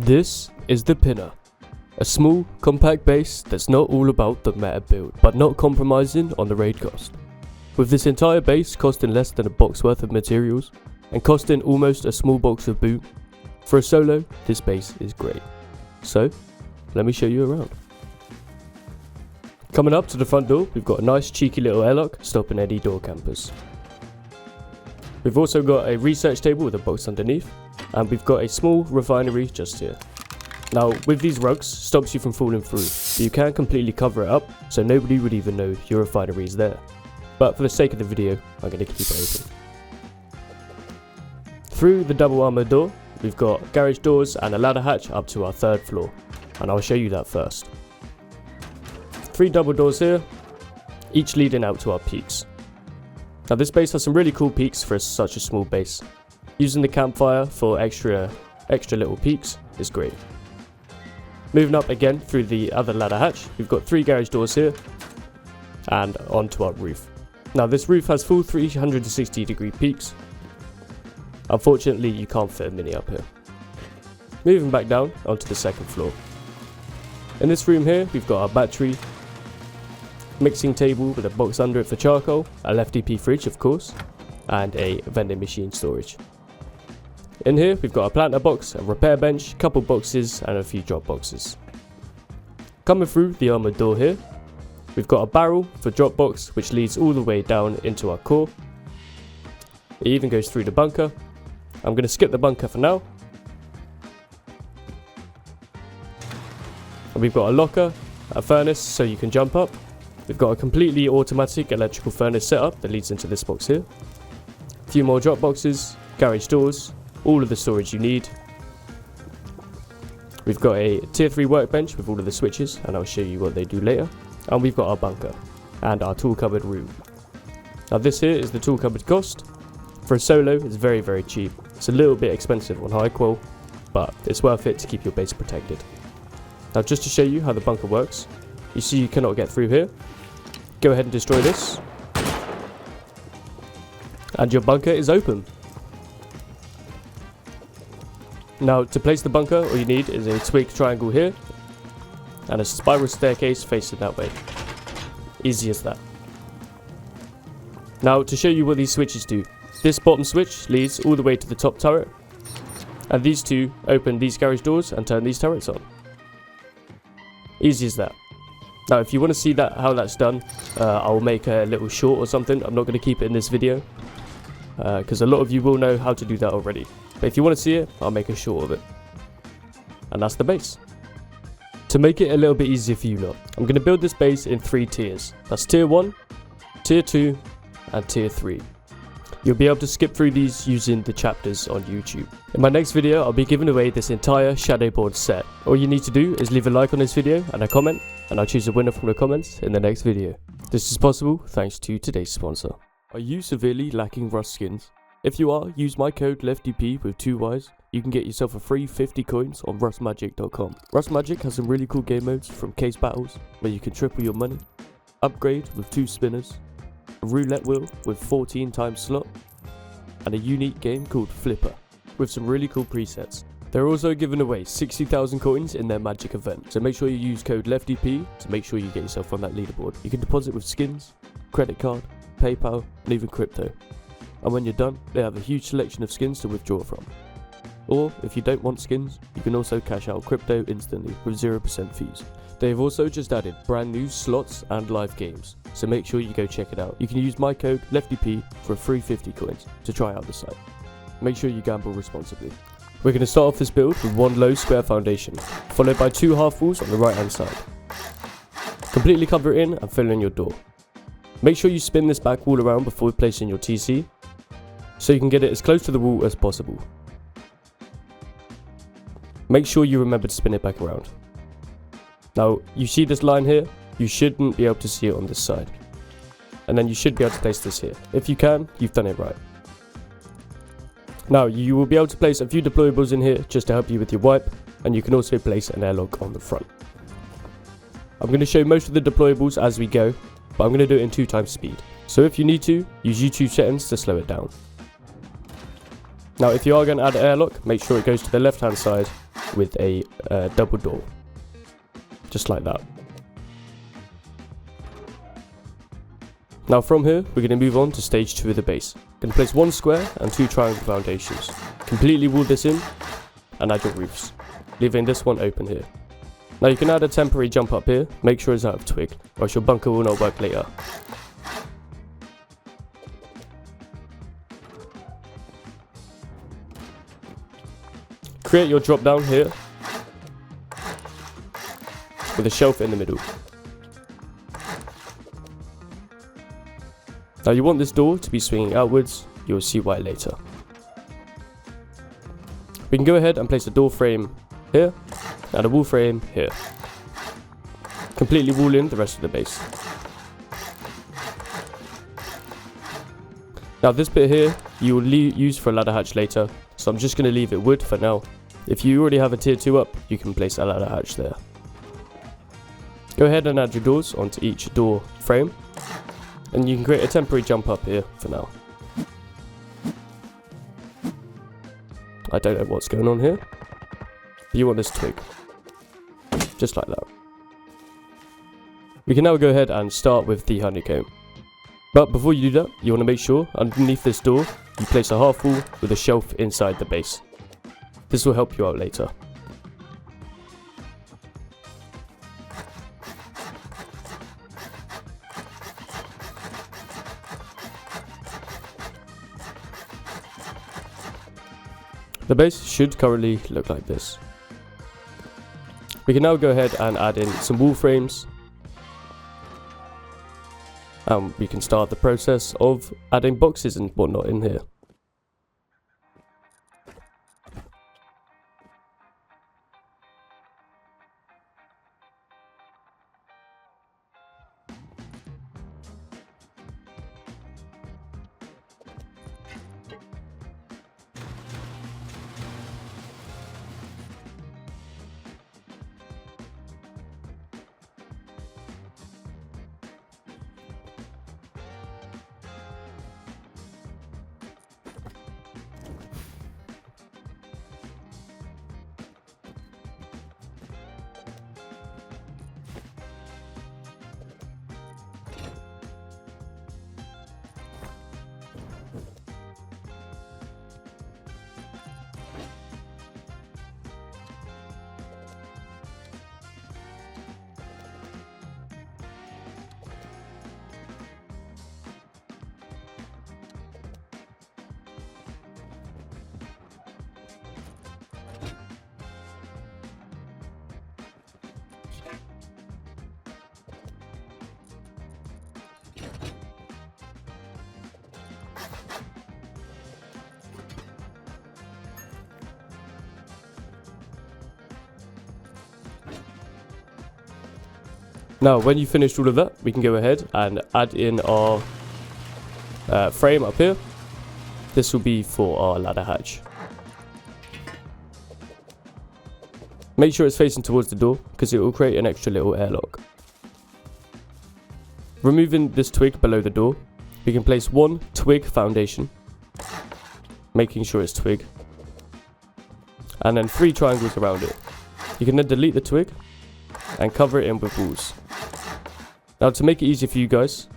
This is the PINNA, a small, compact base that's not all about the meta build, but not compromising on the raid cost. With this entire base costing less than a box worth of materials, and costing almost a small box of boot, for a solo, this base is great. So, let me show you around. Coming up to the front door, we've got a nice cheeky little airlock stopping any door campers. We've also got a research table with a box underneath, and we've got a small refinery just here. Now, with these rugs, stops you from falling through, but you can completely cover it up, so nobody would even know your refinery is there. But for the sake of the video, I'm going to keep it open. Through the double armoured door, we've got garage doors and a ladder hatch up to our third floor, and I'll show you that first. 3 double doors here, each leading out to our peaks. Now this base has some really cool peaks for such a small base. Using the campfire for extra little peaks is great. Moving up again through the other ladder hatch, we've got 3 garage doors here and onto our roof. Now this roof has full 360-degree peaks. Unfortunately, you can't fit a mini up here. Moving back down onto the second floor. In this room here, we've got our battery, mixing table with a box under it for charcoal, a FTP fridge of course, and a vending machine storage. In here we've got a planter box, a repair bench, couple boxes and a few drop boxes. Coming through the armoured door here, we've got a barrel for drop box which leads all the way down into our core. It even goes through the bunker. I'm going to skip the bunker for now. And we've got a locker, a furnace so you can jump up. We've got a completely automatic electrical furnace setup that leads into this box here. A few more drop boxes, garage doors, all of the storage you need. We've got a tier 3 workbench with all of the switches, and I'll show you what they do later. And we've got our bunker and our tool cupboard room. Now this here is the tool cupboard cost. For a solo, it's very cheap. It's a little bit expensive on high qual, but it's worth it to keep your base protected. Now just to show you how the bunker works, you see you cannot get through here. Go ahead and destroy this, and your bunker is open. Now to place the bunker, all you need is a twig triangle here, and a spiral staircase facing that way. Easy as that. Now to show you what these switches do, this bottom switch leads all the way to the top turret, and these two open these garage doors and turn these turrets on. Easy as that. Now if you want to see how that's done, I'll make a little short or something. I'm not going to keep it in this video, because a lot of you will know how to do that already. But if you want to see it, I'll make a short of it. And that's the base. To make it a little bit easier for you lot, I'm going to build this base in 3 tiers. That's tier 1, tier 2 and tier 3. You'll be able to skip through these using the chapters on YouTube. In my next video, I'll be giving away this entire shadow board set. All you need to do is leave a like on this video and a comment, and I'll choose a winner from the comments in the next video. This is possible thanks to today's sponsor. Are you severely lacking Rust skins? If you are, use my code LEFTUP with 2 Ys. You can get yourself a free 50 coins on rustmagic.com. Rustmagic has some really cool game modes, from case battles, where you can triple your money, upgrade with 2 spinners, a roulette wheel with 14 times slot, and a unique game called Flipper, with some really cool presets. They're also giving away 60,000 coins in their magic event, so make sure you use code LEFTUP to make sure you get yourself on that leaderboard. You can deposit with skins, credit card, PayPal, and even crypto. And when you're done, they have a huge selection of skins to withdraw from. Or, if you don't want skins, you can also cash out crypto instantly with 0% fees. They have also just added brand new slots and live games, so make sure you go check it out. You can use my code LEFTUP for a free 50 coins to try out the site. Make sure you gamble responsibly. We're going to start off this build with 1 low square foundation, followed by 2 half walls on the right hand side. Completely cover it in and fill in your door. Make sure you spin this back wall around before placing your TC, so you can get it as close to the wall as possible. Make sure you remember to spin it back around. Now, you see this line here? You shouldn't be able to see it on this side. And then you should be able to place this here. If you can, you've done it right. Now, you will be able to place a few deployables in here just to help you with your wipe, and you can also place an airlock on the front. I'm going to show most of the deployables as we go, but I'm going to do it in 2 times speed. So if you need to, use YouTube settings to slow it down. Now if you are going to add an airlock, make sure it goes to the left hand side with a double door, just like that. Now from here, we're going to move on to stage 2 of the base. Going to place 1 square and 2 triangle foundations. Completely wall this in and add your roofs, leaving this one open here. Now you can add a temporary jump up here, make sure it's out of twig, or else your bunker will not work later. Create your drop down here with a shelf in the middle. Now you want this door to be swinging outwards, you'll see why later. We can go ahead and place a door frame here and a wall frame here. Completely wall in the rest of the base. Now this bit here you will use for a ladder hatch later, so I'm just going to leave it wood for now. If you already have a tier 2 up, you can place a ladder hatch there. Go ahead and add your doors onto each door frame, and you can create a temporary jump up here for now. I don't know what's going on here. You want this twig, just like that. We can now go ahead and start with the honeycomb. But before you do that, you want to make sure underneath this door, you place a half wall with a shelf inside the base. This will help you out later. The base should currently look like this. We can now go ahead and add in some wall frames. And we can start the process of adding boxes and whatnot in here. Now, when you finished all of that, we can go ahead and add in our frame up here. This will be for our ladder hatch. Make sure it's facing towards the door, because it will create an extra little airlock. Removing this twig below the door, we can place 1 twig foundation, making sure it's twig, and then 3 triangles around it. You can then delete the twig and cover it in with walls. Now, to make it easier for you guys,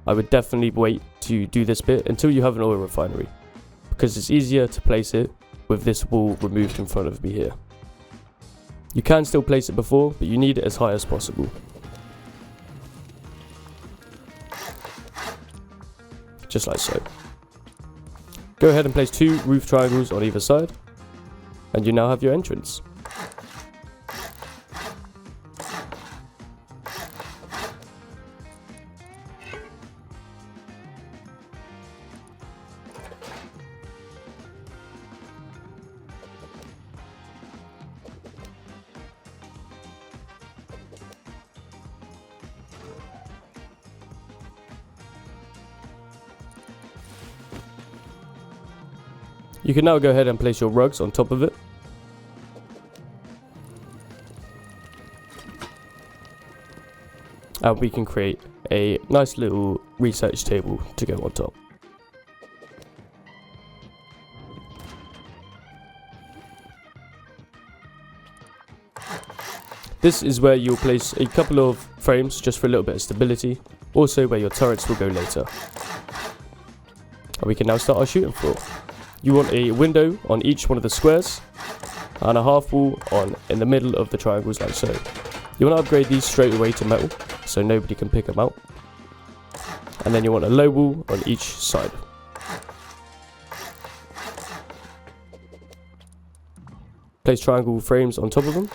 I would definitely wait to do this bit until you have an oil refinery, because it's easier to place it with this wall removed in front of me here. You can still place it before, but you need it as high as possible. Just like so. Go ahead and place 2 roof triangles on either side, and you now have your entrance. You can now go ahead and place your rugs on top of it. And we can create a nice little research table to go on top. This is where you'll place a couple of frames just for a little bit of stability, also where your turrets will go later. And we can now start our shooting floor. You want a window on each one of the squares, and a half wall in the middle of the triangles like so. You want to upgrade these straight away to metal, so nobody can pick them out. And then you want a low wall on each side. Place triangle frames on top of them.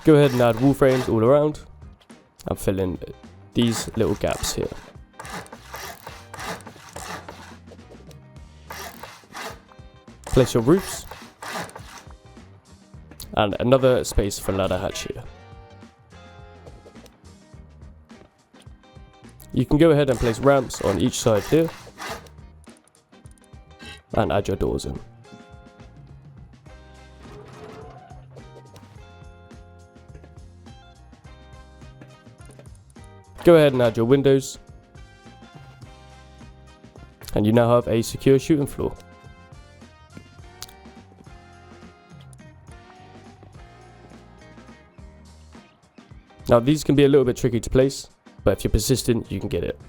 Go ahead and add wall frames all around and fill in these little gaps here. Place your roofs and another space for ladder hatch here. You can go ahead and place ramps on each side here and add your doors in. Go ahead and add your windows, and you now have a secure shooting floor. Now these can be a little bit tricky to place, but if you're persistent, you can get it.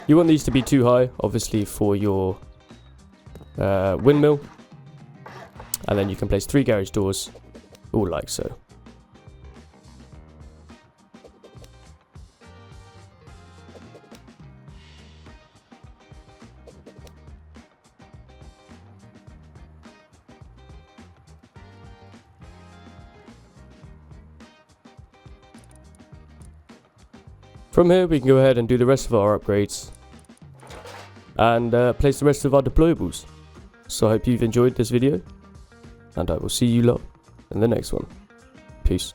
You want these to be too high, obviously, for your windmill. And then you can place 3 garage doors, all like so. From here we can go ahead and do the rest of our upgrades and place the rest of our deployables. So I hope you've enjoyed this video, and I will see you lot in the next one. Peace.